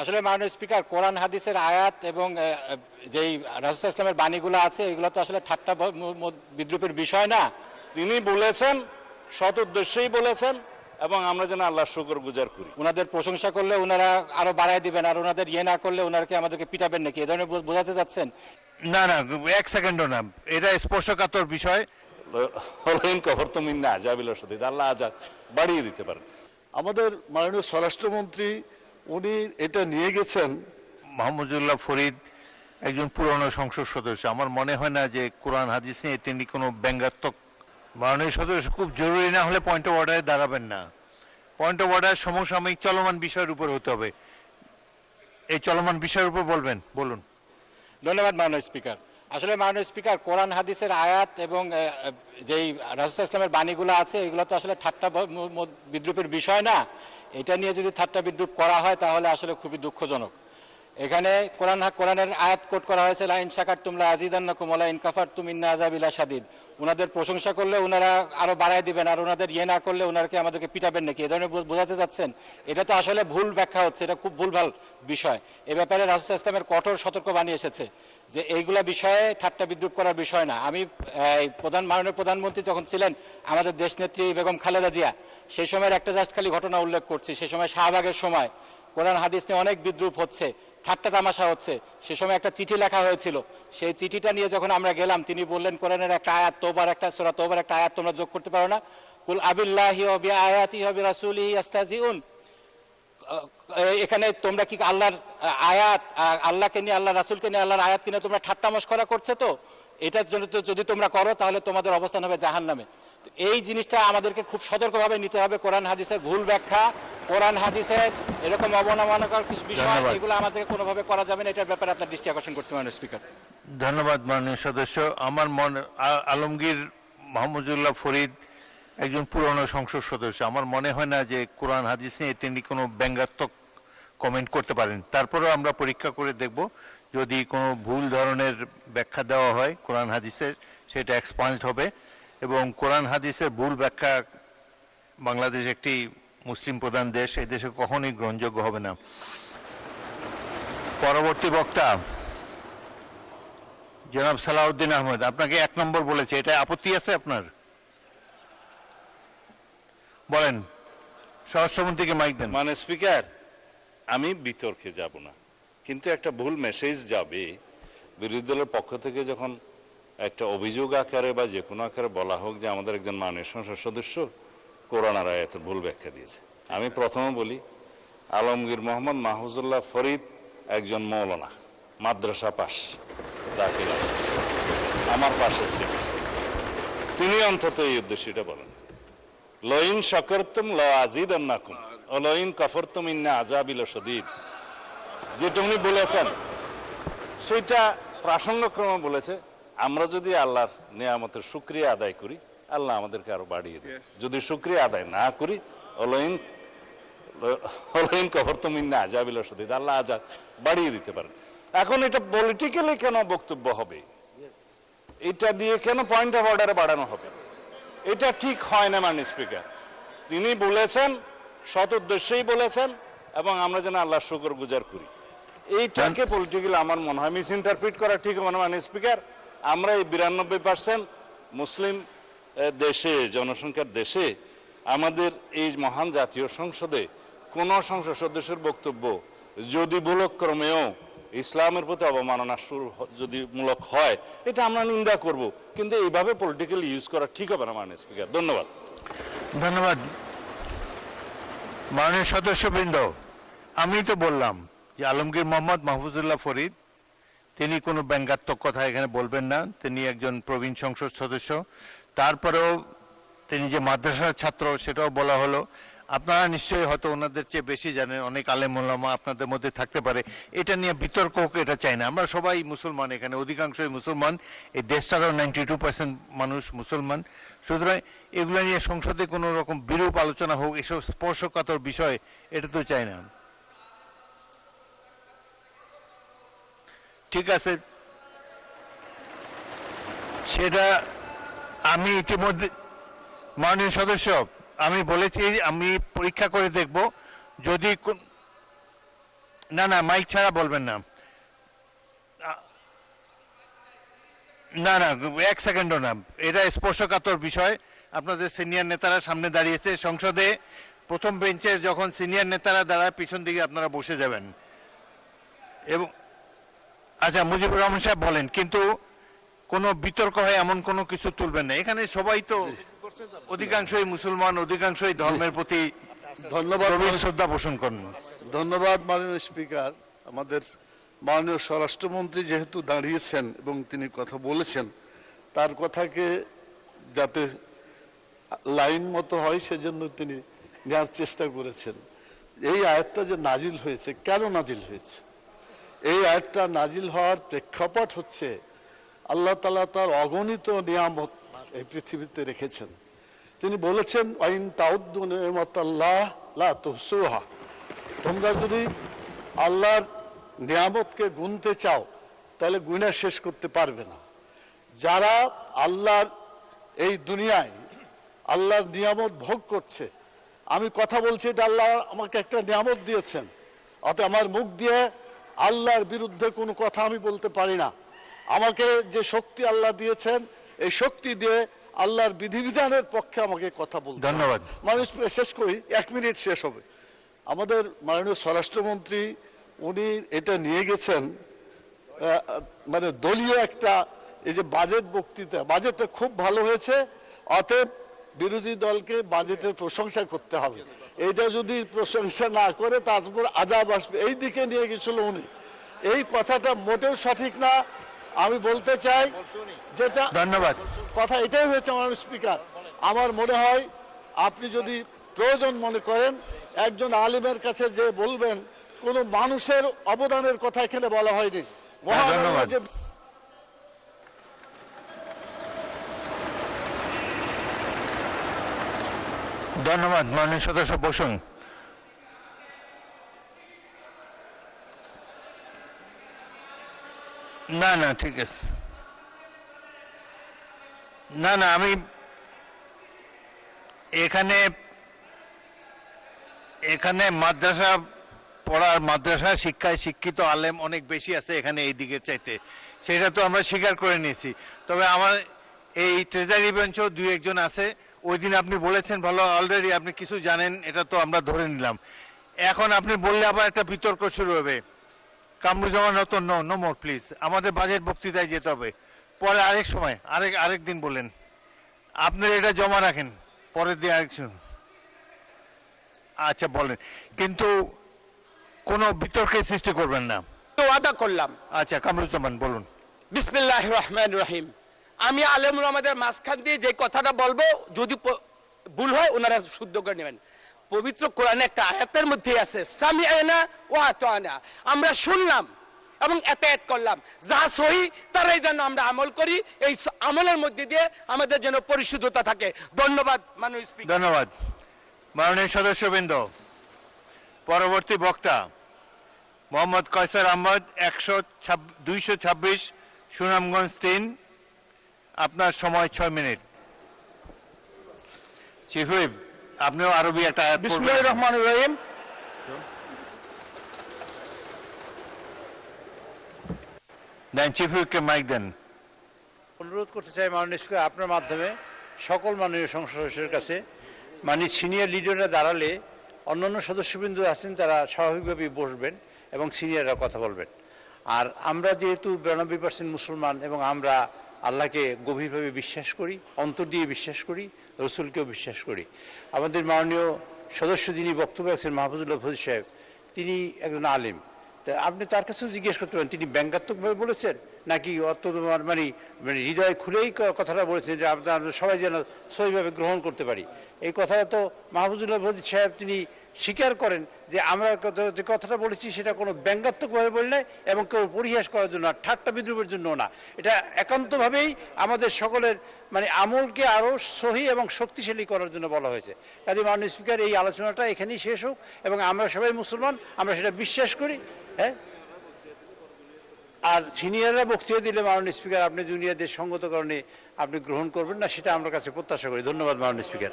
আসলে মাননীয় স্পিকার, কোরআন হাদিসের আয়াত এবং যেই রাসূল ইসলামের বাণীগুলো আছে এগুলো তো আসলে ঠাট্টা বিদ্রুপের বিষয় না। তিনি বলেছেন, সৎ উদ্দেশ্যেই বলেছেন, এবং আমরা যেন আল্লাহর শুকর গুজার করি। ওনাদের প্রশংসা করলে ওনারা আরো বাড়ায় দিবেন, আর ওনাদের ইয়ে না করলে ওনারকে আমাদেরকে পিটাবেন নাকি, এ ধরনের বোঝাতে যাচ্ছেন? না না, এক সেকেন্ডও না, এটা স্পর্শকাতর বিষয়। হলাইন কফরতুম মিন আযাবিল শাদীদ, আল্লাহ আযাব বাড়িয়ে দিতে পারেন। আমাদের মাননীয় স্বরাষ্ট্রমন্ত্রী উনি এটা নিয়ে গেছেন। মাহমুদুল্লাহ ফরিদ একজন পুরনো সংসদ সদস্য, আমার মনে হয় না যে কোরআন হাদিস নিয়ে তিনি কোনো ব্যঙ্গাত্মক। মাননীয় সদস্য, খুব জরুরি না হলে পয়েন্ট অফ অর্ডারে দাঁড়াবেন না। পয়েন্ট অফ অর্ডার সমসাময়িক চলমান বিষয়ের উপর হতে হবে। এই চলমান বিষয়ের উপর বলুন। ধন্যবাদ মাননীয় স্পিকার। আসলে মাননীয় স্পিকার, কোরআন হাদিসের আয়াত এবং যেই রাসূল ইসলামের বাণীগুলো আছে এগুলো তো আসলে ঠাট্টা বিদ্রুপের বিষয় না। এটা নিয়ে যদি ঠাট্টা বিদ্রুপ করা হয় তাহলে আসলে খুবই দুঃখজনক। এখানে কোরআনের আয়াত কোট করা হয়েছে, লা ইন শাকারতুম লা আযীদান্নাকুম ওয়া লা ইন কাফারতুম ইন্না আযাবি লাশাদীদ। ওনাদের প্রশংসা করলে ওনারা আরো বাড়ায় দিবেন, আর ওনাদের ইয়ে না করলে ওনারকে আমাদেরকে পিটাবেন নাকি, এ ধরনের বোঝাতে যাচ্ছেন? এটা তো আসলে ভুল ব্যাখ্যা হচ্ছে, এটা খুব ভুলভাল বিষয়। এ ব্যাপারে রাসূল ইসলামের কঠোর সতর্কবাণী এসেছে যে এইগুলা বিষয়ে ঠাট্টা বিদ্রুপ করার বিষয় না। আমি মাননীয় প্রধানমন্ত্রী যখন ছিলেন আমাদের দেশনেত্রী বেগম খালেদা জিয়া, সেই সময়ের একটা জাস্ট খালি ঘটনা উল্লেখ করছি। সেই সময় শাহবাগের সময় কোরআন হাদিস নিয়ে অনেক বিদ্রুপ হচ্ছে, ঠাট্টা তামাশা হচ্ছে। সে সময় একটা চিঠি লেখা হয়েছিল, সেই চিঠিটা নিয়ে যখন আমরা গেলাম তিনি বললেন কোরআনের একটা আয়াত, সূরা তওবার একটা আয়াত তোমরা যোগ করতে পারো না? কুল আবিল্লাহি ওয়া বিআয়াতিহি ওয়া বিরাসূলিহি ইস্তাহজিউন। এখানে তোমরা কি আল্লাহর আয়াত, আল্লাহকে নিয়ে, আল্লাহ রাসূলকে নিয়ে, আল্লাহর আয়াত কিনে তোমরা ঠাট্টা মশকরা করছো? তো এটার জন্য তো যদি তোমরা করো তাহলে তোমাদের অবস্থান হবে জাহান্নামে। এই জিনিসটা আমাদেরকে খুব সতর্কভাবে নিতে হবে। কোরআন হাদিসের ভুল ব্যাখ্যা, কোরআন হাদিসের এরকম অবমাননাকর কিছু বিষয়, এগুলো আমাদেরকে কোনোভাবে করা যাবে না। এটার ব্যাপারে আপনার দৃষ্টি আকর্ষণ করছি মাননীয় স্পিকার। ধন্যবাদ মাননীয় সদস্য। আমার আলমগীর মাহমুদুল্লাহ ফরিদ একজন পুরনো সংসদ সদস্য, আমার মনে হয় না যে কোরআন হাদিস নিয়ে তিনি কোনো ব্যঙ্গাত্মক কমেন্ট করতে পারেন। তারপরেও আমরা পরীক্ষা করে দেখব, যদি কোনো ভুল ধরনের ব্যাখ্যা দেওয়া হয় কোরআন হাদিসের, সেটা এক্সপান্সড হবে। এবং কোরআন হাদিসের ভুল ব্যাখ্যা, বাংলাদেশ একটি মুসলিম প্রধান দেশ, এই দেশে কখনোই গ্রহণযোগ্য হবে না। পরবর্তী বক্তা জনাব সালাউদ্দিন আহমেদ, আপনাকে 1 নম্বর বলেছে, এটা আপত্তি আছে আপনার? বলেন, স্বরাষ্ট্রমন্ত্রীকে মাইক দেন। মানে স্পিকার, আমি বিতর্কে যাব না, কিন্তু একটা ভুল মেসেজ যাবে বিরোধী দলের পক্ষ থেকে যখন একটা অভিযোগ আকারে বা যে কোনো আকারে বলা হোক যে আমাদের একজন মাননীয় সংসদ সদস্য কোরআন আর আয়াতের ভুল ব্যাখ্যা দিয়েছে। আমি প্রথমে বলি, আলমগীর মোহাম্মদ মাহফুজুল্লাহ ফরিদ একজন মৌলানা, মাদ্রাসা পাস, দাখিল আমার পাশে ছিল। তিনি অন্তত এই উদ্দেশ্যটা বলেন, লইন শাকারতুম লা আযীদান্নাকুম ওয়া লইন কাফারতুম ইন্না আযাবি লাশাদীদ। যেটা উনি বলেছেন সেটা প্রাসঙ্গক্রমে বলেছে। আমরা যদি আল্লাহর নিয়ামতের শুকরিয়া আদায় করি, আল্লাহ আমাদেরকে আরো বাড়িয়ে দেয়। যদি শুকরিয়া আদায় না করি, অলইন কাফারতুম ইন্না আযাবি লাশাদীদ, আল্লাহ আযাব বাড়িয়ে দিতে পারেন। এখন এটা পলিটিক্যালি কেন বক্তব্য হবে? এটা দিয়ে কেন পয়েন্ট অফ অর্ডারে বাড়ানো হবে? এটা ঠিক হয় না মাননীয় স্পিকার। তিনি বলেছেন, সৎ উদ্দেশ্যেই বলেছেন, এবং আমরা যেন আল্লাহর শুকর গুজার করি। এইটাকে পলিটিক্যালি আমার মনে হয় মিস ইন্টারপ্রিট করা ঠিক হবে না মাননীয় স্পিকার। আমরা এই 92% মুসলিম দেশে, জনসংখ্যার দেশে, আমাদের এই মহান জাতীয় সংসদে কোন সংসদ সদস্যের বক্তব্য যদি ভুলক্রমেও ইসলামের প্রতি অবমাননা যদি মূলক হয়, এটা আমরা নিন্দা করব, কিন্তু এইভাবে পলিটিক্যালি ইউজ করা ঠিক হবে না মাননীয় স্পিকার। ধন্যবাদ। ধন্যবাদ মাননীয় সদস্যবৃন্দ। আমি তো বললাম যে আলমগীর মোহাম্মদ মাহফুজুল্লাহ ফরিদ তিনি কোনো ব্যঙ্গাত্মক কথা এখানে বলবেন না, তিনি একজন প্রবীণ সংসদ সদস্য। তারপরেও তিনি যে মাদ্রাসার ছাত্র সেটাও বলা হলো। আপনারা নিশ্চয়ই হয়তো ওনাদের চেয়ে বেশি জানেন, অনেক আলেম ওলামা আপনাদের মধ্যে থাকতে পারে। এটা নিয়ে বিতর্ক এটা চাই না। আমরা সবাই মুসলমান, এখানে অধিকাংশই মুসলমান, এই দেশটারও 92% মানুষ মুসলমান। সুতরাং এগুলো নিয়ে সংসদে কোনো রকম বিরূপ আলোচনা হোক, এসব স্পর্শকাতর বিষয়, এটা তো চাই না। ঠিক আছে, সেটা আমি ইতিমধ্যে মাননীয় সদস্য আমি বলেছি, আমি পরীক্ষা করে দেখব যদি না না, মাইক ছাড়া বলবেন না। না না, এক সেকেন্ডও না, এটা স্পর্শকাতর বিষয়। আপনাদের সিনিয়র নেতারা সামনে দাঁড়িয়েছে, সংসদে প্রথম বেঞ্চের যখন সিনিয়র নেতারা দাঁড়ায় পিছন দিকে আপনারা বসে যাবেন। এবং আচ্ছা, মুজিবুর রহমান সাহেব বলেন, কিন্তু কোনো বিতর্ক হয় এমন কোনো কিছু তুলবেন না। এখানে সবাই তো অধিকাংশই মুসলমান, অধিকাংশই ধর্মের প্রতি ধন্যবাদ, গভীর শ্রদ্ধা পোষণ করেন। ধন্যবাদ মাননীয় স্পিকার। আমাদের মাননীয় স্বরাষ্ট্রমন্ত্রী যেহেতু দাঁড়িয়েছেন এবং তিনি কথা বলেছেন, তার কথাকে যাতে লাইন মতো হয় সেজন্য তিনি নেওয়ার চেষ্টা করেছেন। এই আয়াতটা যে নাজিল হয়েছে, কেন নাজিল হয়েছে? এই আয়াতটা নাজিল হওয়ার প্রেক্ষাপট হচ্ছে আল্লাহ তাআলা তার অগণিত নিয়ামত এই পৃথিবীতে রেখেছেন। তিনি বলেছেন, আইন তাউদ্দু নিয়ামাতাল্লাহ লা তুহসুহা, তোমরা যদি আল্লাহর নিয়ামতকে গুনতে চাও তাহলে গুণা শেষ করতে পারবে না। যারা আল্লাহর এই দুনিয়ায় আল্লাহর নিয়ামত ভোগ করছে, আমি কথা বলছি, এটা আল্লাহ আমাকে একটা নিয়ামত দিয়েছেন, অতএব আমার মুখ দিয়ে আল্লাহর বিরুদ্ধে কোনো কথা আমি বলতে পারি না। আমাকে যে শক্তি আল্লাহ দিয়েছেন, এই শক্তি দিয়ে আল্লাহর বিধিবিধানের পক্ষে আমাকে কথা বলতে। ধন্যবাদ। মানুষ শেষ করি, 1 মিনিট শেষ হবে। আমাদের মাননীয় স্বরাষ্ট্রমন্ত্রী উনি এটা নিয়ে গেছেন মানে দলীয় একটা, এই যে বাজেট বক্তৃতা, বাজেটটা খুব ভালো হয়েছে, অতএব বিরোধী দলকে বাজেটের প্রশংসা করতে হবে। এইটা যদি প্রশংসা না করে তারপর আজাব আসবে, এই দিকে নিয়ে গেছিল উনি। এই কথাটা মোটেও সঠিক না। আমি বলতে চাই যেটা, ধন্যবাদ। কথা এটাই হয়েছে মাননীয় স্পিকার। আমার মনে হয় আপনি যদি প্রয়োজন মনে করেন একজন আলিমের কাছে যে বলবেন, কোন মানুষের অবদানের কথা এখানে বলা হয়নি। ধন্যবাদ। যে ধন্যবাদ। মাননীয় সদস্য বসুন। না না, ঠিক আছে। না না, আমি এখানে মাদ্রাসা পড়ার, মাদ্রাসা শিক্ষায় শিক্ষিত আলেম অনেক বেশি আছে এখানে এই দিকের চাইতে, সেটা তো আমরা স্বীকার করে নিয়েছি। তবে আমার এই ট্রেজারি বেঞ্চও 2-1 জন আছে। ওই দিন আপনি বলেছেন ভালো, অলরেডি আপনি কিছু জানেন, এটা তো আমরা ধরে নিলাম। এখন আপনি বললে আবার একটা বিতর্ক শুরু হবে। Kamruzzaman Ratan, no more please, আমাদের বাজেট বক্তৃতায় যেতে হবে। পরে আরেক সময়, আরেক দিন বলেন, আপনার এটা জমা রাখেন, পরের দিন আরেক সময়। আচ্ছা বলেন, কিন্তু কোনো বিতর্কের সৃষ্টি করবেন না। ওয়াদা করলাম। আচ্ছা, কামরুজ্জামান বলুন। বিসমিল্লাহির রহমানির রহিম। আমি আলেমুল আমাদের মাঝখান দিয়ে যে কথাটা বলবো, যদি ভুল হয় ওনারা শুদ্ধ করে নেবেন। পবিত্র কোরআনে একটা আয়াতের মধ্যে আছে, সামিআনা ওয়া আতানা, আমরা শুনলাম এবং এতায়াত করলাম, যা সহি তারাই যেন আমরা আমল করি, এই আমলের মধ্যে দিয়ে আমাদের যেন পরিশুদ্ধতা থাকে। ধন্যবাদ মাননীয় স্পিকার। ধন্যবাদ। মাননীয় সদস্যবৃন্দ, পরবর্তী বক্তা মোহাম্মদ কয়সার আহমদ, 226 সুনামগঞ্জ 3, আপনার সময় 6 মিনিট। চিফ হুইপ, আপনিও আরবি একটা আয়াত পড়বেন। বিসমিল্লাহির রহমানির রহিম। দেন, চিফ হুইপকে মাইক দেন। অনুরোধ করতে চাই মাননীয় স্পিকার, আপনার মাধ্যমে সকল মাননীয় সংসদ সদস্যের কাছে, মানে সিনিয়র লিডাররা দাঁড়ালে অন্যান্য সদস্যবৃন্দ আছেন তারা স্বাভাবিকভাবেই বসবেন এবং সিনিয়ররা কথা বলবেন। আর আমরা যেহেতু 92% মুসলমান এবং আমরা আল্লাহকে গভীরভাবে বিশ্বাস করি, অন্তর দিয়ে বিশ্বাস করি, রসুলকেও বিশ্বাস করি। আমাদের মাননীয় সদস্য যিনি বক্তব্য রাখছেন মাহফুজুল্লাহ ফজিল সাহেব, তিনি একজন আলেম। তা আপনি তার কাছেও জিজ্ঞেস করতে পারেন তিনি ব্যঙ্গাত্মকভাবে বলেছেন নাকি মানে হৃদয় খুলেই কথাটা বলেছেন, যে আমরা সবাই যেন সহিভাবে গ্রহণ করতে পারি। এই কথাটা তো মাহফুজুল্লাহ ফজিল সাহেব তিনি স্বীকার করেন যে আমরা যে কথাটা বলেছি সেটা কোনো ব্যঙ্গাত্মকভাবে বলি নাই এবং কেউ পরিহাস করার জন্য, ঠাট্টা বিদ্রুপের জন্য না। এটা একান্তভাবেই আমাদের সকলের মানে আমলকে আরও সহি এবং শক্তিশালী করার জন্য বলা হয়েছে। কাজে মাননীয় স্পিকার, এই আলোচনাটা এখানেই শেষ হোক এবং আমরা সবাই মুসলমান, আমরা সেটা বিশ্বাস করি। হ্যাঁ, আর সিনিয়ররা বক্তৃতা দিলে মাননীয় স্পিকার আপনি জুনিয়রদের সঙ্গত কারণে আপনি গ্রহণ করবেন না, সেটা আমার কাছে প্রত্যাশা করি। ধন্যবাদ মাননীয় স্পিকার।